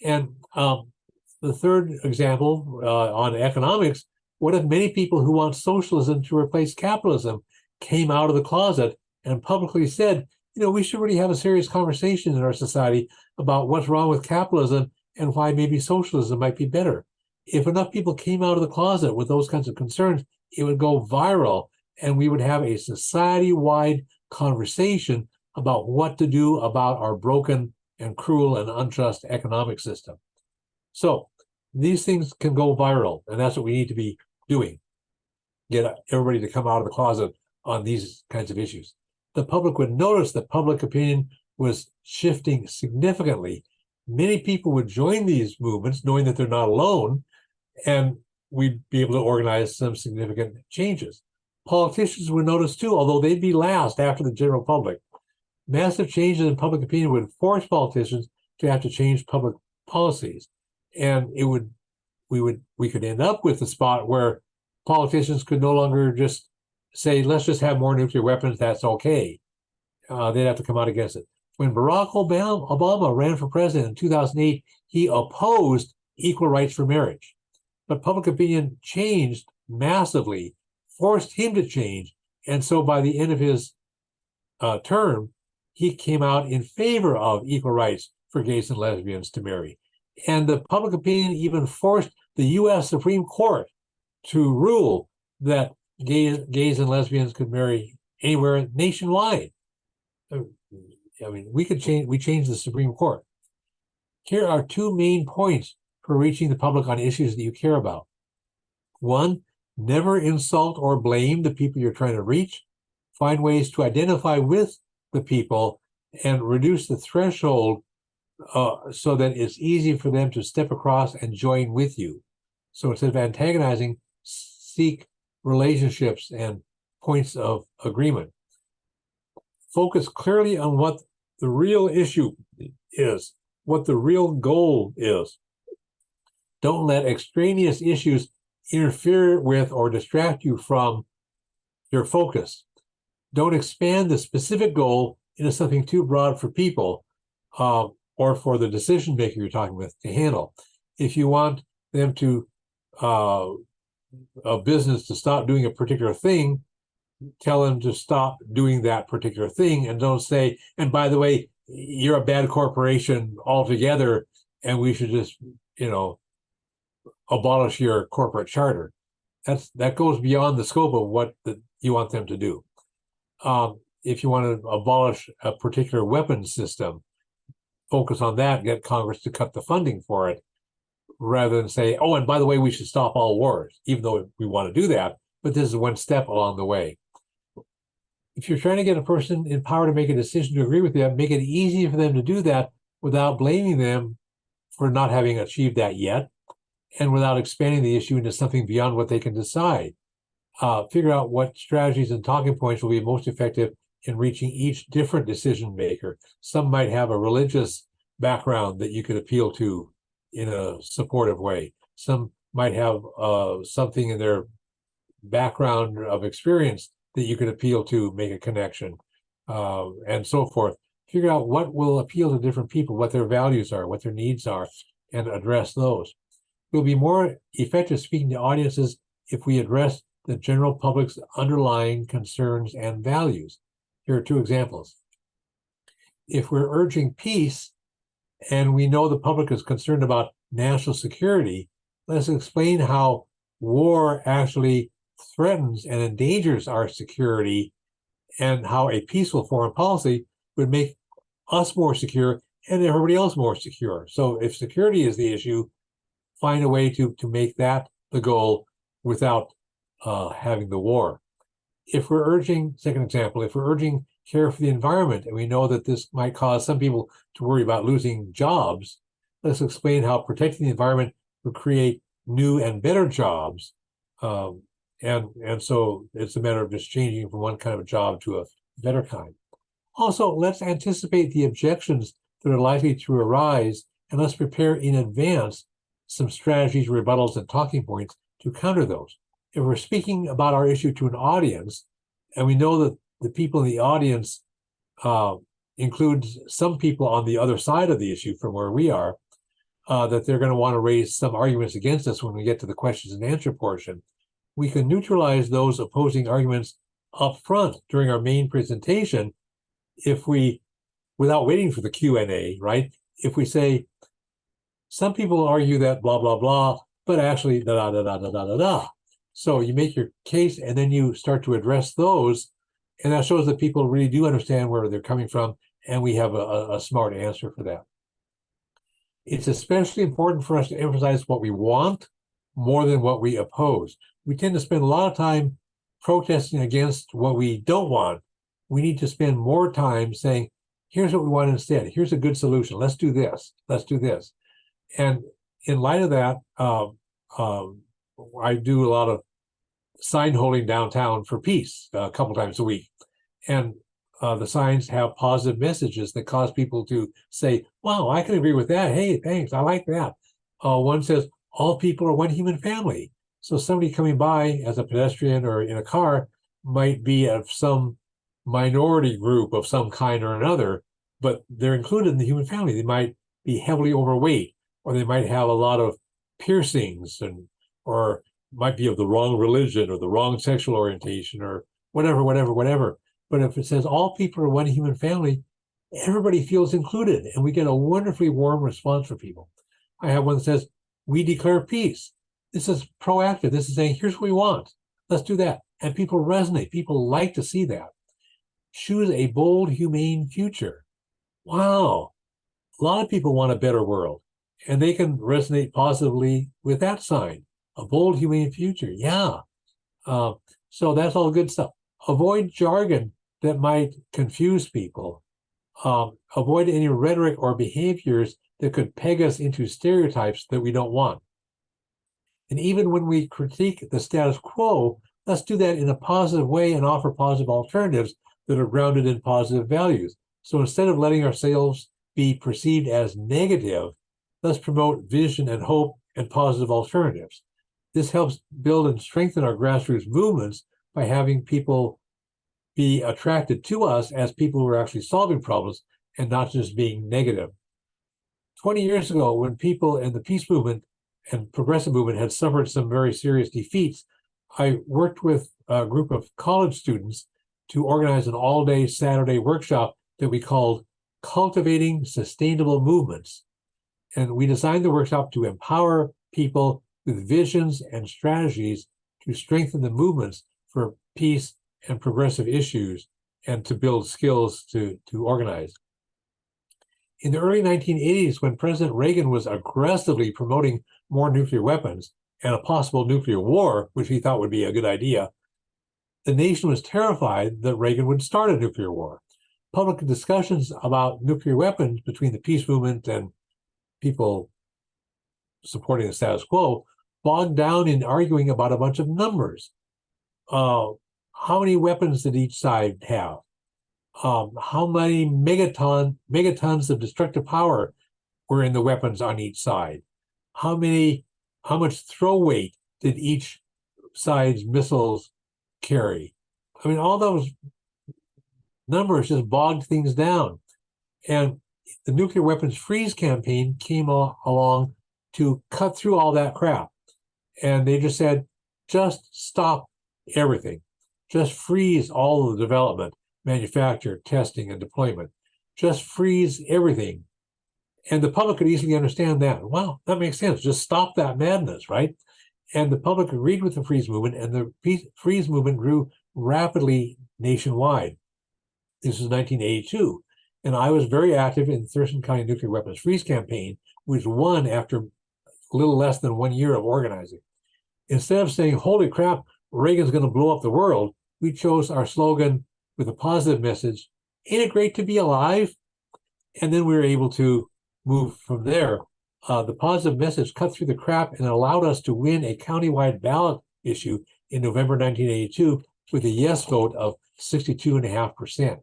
And the third example on economics, what if many people who want socialism to replace capitalism came out of the closet and publicly said, we should really have a serious conversation in our society about what's wrong with capitalism and why maybe socialism might be better. If enough people came out of the closet with those kinds of concerns, it would go viral, and we would have a society-wide conversation about what to do about our broken and cruel and unjust economic system. So these things can go viral, and that's what we need to be doing. Get everybody to come out of the closet on these kinds of issues. The public would notice that public opinion was shifting significantly. Many people would join these movements knowing that they're not alone, and we'd be able to organize some significant changes. Politicians would notice too, although they'd be last after the general public. Massive changes in public opinion would force politicians to have to change public policies, and we could end up with a spot where politicians could no longer just say, let's just have more nuclear weapons, that's okay. They'd have to come out against it. When Barack Obama ran for president in 2008, he opposed equal rights for marriage. But public opinion changed massively, forced him to change. And so by the end of his term, he came out in favor of equal rights for gays and lesbians to marry. And the public opinion even forced the U.S. Supreme Court to rule that gays and lesbians could marry anywhere nationwide. I mean, we changed the Supreme Court. Here are two main points for reaching the public on issues that you care about. One, never insult or blame the people you're trying to reach. Find ways to identify with the people and reduce the threshold so that it's easy for them to step across and join with you. So instead of antagonizing, seek relationships and points of agreement. Focus clearly on what the real issue is, what the real goal is. Don't let extraneous issues interfere with or distract you from your focus. Don't expand the specific goal into something too broad for people or for the decision maker you're talking with to handle. If you want them to, a business to stop doing a particular thing, tell them to stop doing that particular thing, and don't say, and by the way, you're a bad corporation altogether, and we should just, abolish your corporate charter. That goes beyond the scope of what you want them to do. If you want to abolish a particular weapons system, focus on that, get Congress to cut the funding for it, rather than say, oh, and by the way, we should stop all wars, even though we want to do that, but this is one step along the way. If you're trying to get a person in power to make a decision to agree with you, make it easy for them to do that without blaming them for not having achieved that yet, and without expanding the issue into something beyond what they can decide. Figure out what strategies and talking points will be most effective in reaching each different decision maker. Some might have a religious background that you could appeal to in a supportive way. Some might have something in their background of experience that you could appeal to, make a connection, and so forth. Figure out what will appeal to different people, what their values are, what their needs are, and address those. We'll be more effective speaking to audiences if we address the general public's underlying concerns and values. Here are two examples. If we're urging peace and we know the public is concerned about national security, let's explain how war actually threatens and endangers our security, and how a peaceful foreign policy would make us more secure and everybody else more secure. So if security is the issue, find a way to make that the goal without having the war. If we're urging, second example, if we're urging care for the environment, and we know that this might cause some people to worry about losing jobs, let's explain how protecting the environment would create new and better jobs. And so it's a matter of just changing from one kind of job to a better kind. Also, let's anticipate the objections that are likely to arise, and let's prepare in advance some strategies, rebuttals, and talking points to counter those. If we're speaking about our issue to an audience, and we know that the people in the audience includes some people on the other side of the issue from where we are, that they're going to want to raise some arguments against us when we get to the questions and answer portion, we can neutralize those opposing arguments up front during our main presentation, if we, without waiting for the Q&A, right? If we say, some people argue that blah, blah, blah, but actually da, da, da, da, da, da, da. So you make your case and then you start to address those. And that shows that people really do understand where they're coming from. And we have a smart answer for that. It's especially important for us to emphasize what we want more than what we oppose. We tend to spend a lot of time protesting against what we don't want. We need to spend more time saying, here's what we want instead. Here's a good solution. Let's do this. Let's do this. And in light of that, I do a lot of sign holding downtown for peace a couple times a week. And the signs have positive messages that cause people to say, wow, I can agree with that. Hey, thanks. I like that. One says, all people are one human family. So somebody coming by as a pedestrian or in a car might be of some minority group of some kind or another, but they're included in the human family. They might be heavily overweight, or they might have a lot of piercings, or might be of the wrong religion or the wrong sexual orientation or whatever. But if it says all people are one human family, everybody feels included, and we get a wonderfully warm response from people. I have one that says, we declare peace. This is proactive. This is saying, here's what we want. Let's do that. And people resonate. People like to see that. Choose a bold, humane future. Wow. A lot of people want a better world, and they can resonate positively with that sign. A bold, humane future. Yeah. So that's all good stuff. Avoid jargon that might confuse people. Avoid any rhetoric or behaviors that could peg us into stereotypes that we don't want. And even when we critique the status quo, let's do that in a positive way and offer positive alternatives that are grounded in positive values. So instead of letting ourselves be perceived as negative, let's promote vision and hope and positive alternatives. This helps build and strengthen our grassroots movements by having people be attracted to us as people who are actually solving problems and not just being negative. 20 years ago, when people in the peace movement and progressive movement had suffered some very serious defeats, I worked with a group of college students to organize an all-day Saturday workshop that we called Cultivating Sustainable Movements. And we designed the workshop to empower people with visions and strategies to strengthen the movements for peace and progressive issues and to build skills to organize. In the early 1980s, when President Reagan was aggressively promoting more nuclear weapons and a possible nuclear war, which he thought would be a good idea, the nation was terrified that Reagan would start a nuclear war. Public discussions about nuclear weapons between the peace movement and people supporting the status quo bogged down in arguing about a bunch of numbers. How many weapons did each side have? How many megatons of destructive power were in the weapons on each side? How much throw weight did each side's missiles carry? I mean, all those numbers just bogged things down. And the nuclear weapons freeze campaign came along to cut through all that crap. And they just said, just stop everything. Just freeze all of the development, manufacture, testing, and deployment. Just freeze everything. And the public could easily understand that. Wow, that makes sense. Just stop that madness, right? And the public agreed with the freeze movement, and the freeze movement grew rapidly nationwide. This was 1982. And I was very active in Thurston County Nuclear Weapons Freeze campaign, which won after a little less than 1 year of organizing. Instead of saying, holy crap, Reagan's going to blow up the world, we chose our slogan with a positive message, ain't it great to be alive? And then we were able to move from there. The positive message cut through the crap and allowed us to win a countywide ballot issue in November 1982 with a yes vote of 62.5%.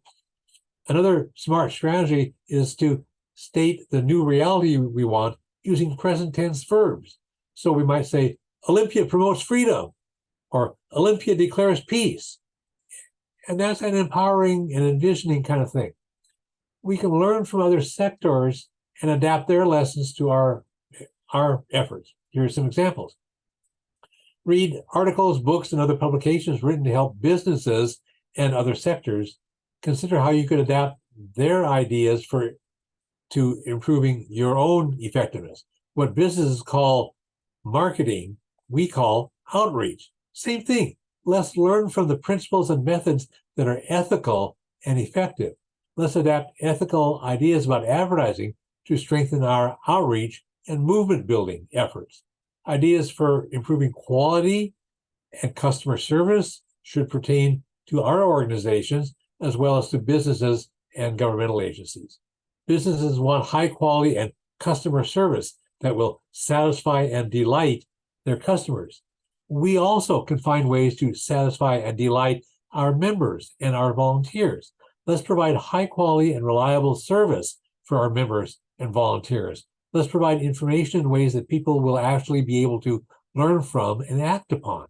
Another smart strategy is to state the new reality we want using present tense verbs. So we might say, Olympia promotes freedom, or Olympia declares peace. And that's an empowering and envisioning kind of thing. We can learn from other sectors and adapt their lessons to our efforts. Here are some examples. Read articles, books, and other publications written to help businesses and other sectors, consider how you could adapt their ideas to improving your own effectiveness. What businesses call marketing, we call outreach. Same thing. Let's learn from the principles and methods that are ethical and effective. Let's adapt ethical ideas about advertising to strengthen our outreach and movement building efforts. Ideas for improving quality and customer service should pertain to our organizations as well as to businesses and governmental agencies. Businesses want high quality and customer service that will satisfy and delight their customers. We also can find ways to satisfy and delight our members and our volunteers. Let's provide high quality and reliable service for our members and volunteers. Let's provide information in ways that people will actually be able to learn from and act upon.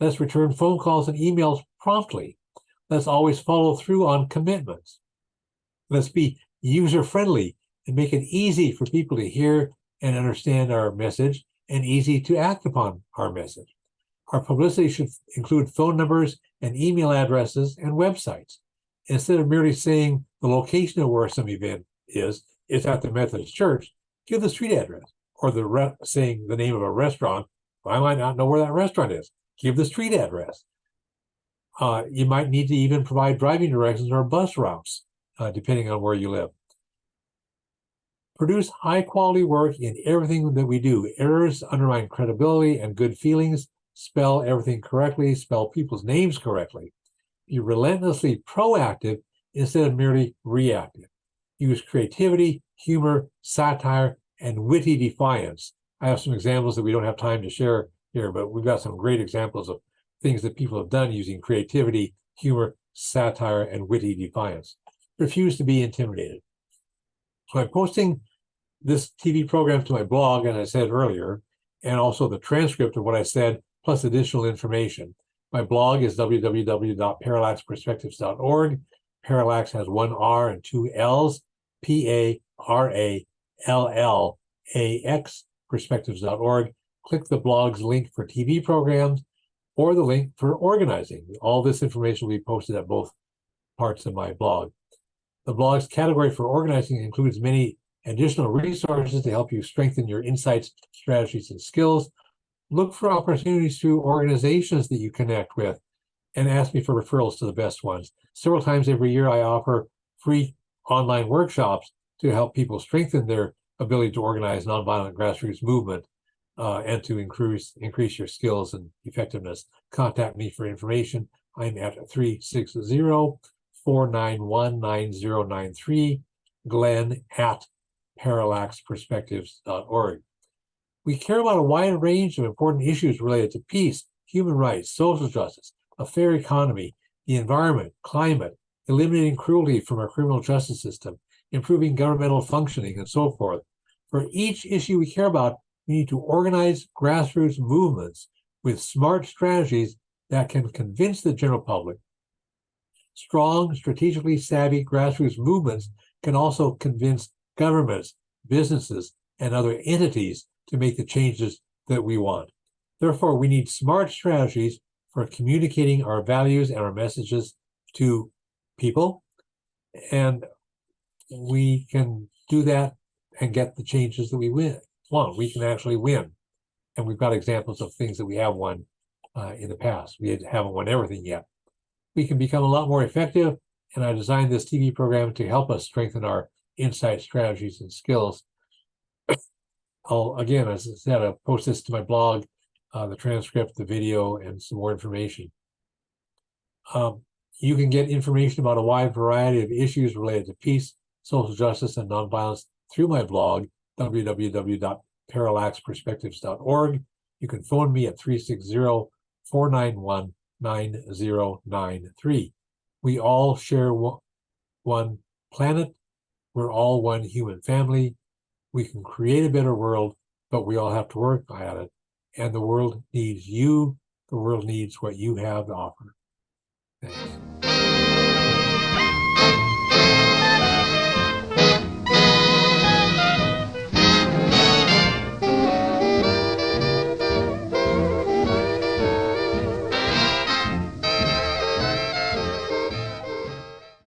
Let's return phone calls and emails promptly. Let's always follow through on commitments. Let's be user-friendly and make it easy for people to hear and understand our message and easy to act upon our message. Our publicity should include phone numbers and email addresses and websites. Instead of merely saying the location of where some event is, it's at the Methodist Church, give the street address, or saying the name of a restaurant. I might not know where that restaurant is. Give the street address. You might need to even provide driving directions or bus routes, depending on where you live. Produce high quality work in everything that we do. Errors undermine credibility and good feelings. Spell everything correctly. Spell people's names correctly. Be relentlessly proactive instead of merely reactive. Use creativity, humor, satire, and witty defiance. I have some examples that we don't have time to share here, but we've got some great examples of things that people have done using creativity, humor, satire, and witty defiance. Refuse to be intimidated. So I'm posting this TV program to my blog, as I said earlier, and also the transcript of what I said, plus additional information. My blog is www.parallaxperspectives.org. Parallax has one R and two L's, Parallax, perspectives.org. Click the blog's link for TV programs or the link for organizing. All this information will be posted at both parts of my blog. The blog's category for organizing includes many additional resources to help you strengthen your insights, strategies, and skills. Look for opportunities through organizations that you connect with and ask me for referrals to the best ones. Several times every year, I offer free online workshops to help people strengthen their ability to organize nonviolent grassroots movement and to increase your skills and effectiveness. Contact me for information. I'm at 360-491-9093, Glen at parallaxperspectives.org. We care about a wide range of important issues related to peace, human rights, social justice, a fair economy, the environment, climate, eliminating cruelty from our criminal justice system, improving governmental functioning, and so forth. For each issue we care about, we need to organize grassroots movements with smart strategies that can convince the general public. Strong, strategically savvy grassroots movements can also convince governments, businesses, and other entities to make the changes that we want. Therefore, we need smart strategies for communicating our values and our messages to people, and we can do that and get the changes that we want. We can actually win, and we've got examples of things that we have won in the past. We haven't won everything yet. We can become a lot more effective, and I designed this TV program to help us strengthen our insight, strategies, and skills. Again, as I said, I'll post this to my blog, the transcript, the video, and some more information. You can get information about a wide variety of issues related to peace, social justice, and nonviolence through my blog, www.parallaxperspectives.org. You can phone me at 360-491-9093. We all share one planet. We're all one human family. We can create a better world, but we all have to work at it. And the world needs you. The world needs what you have to offer. Thanks.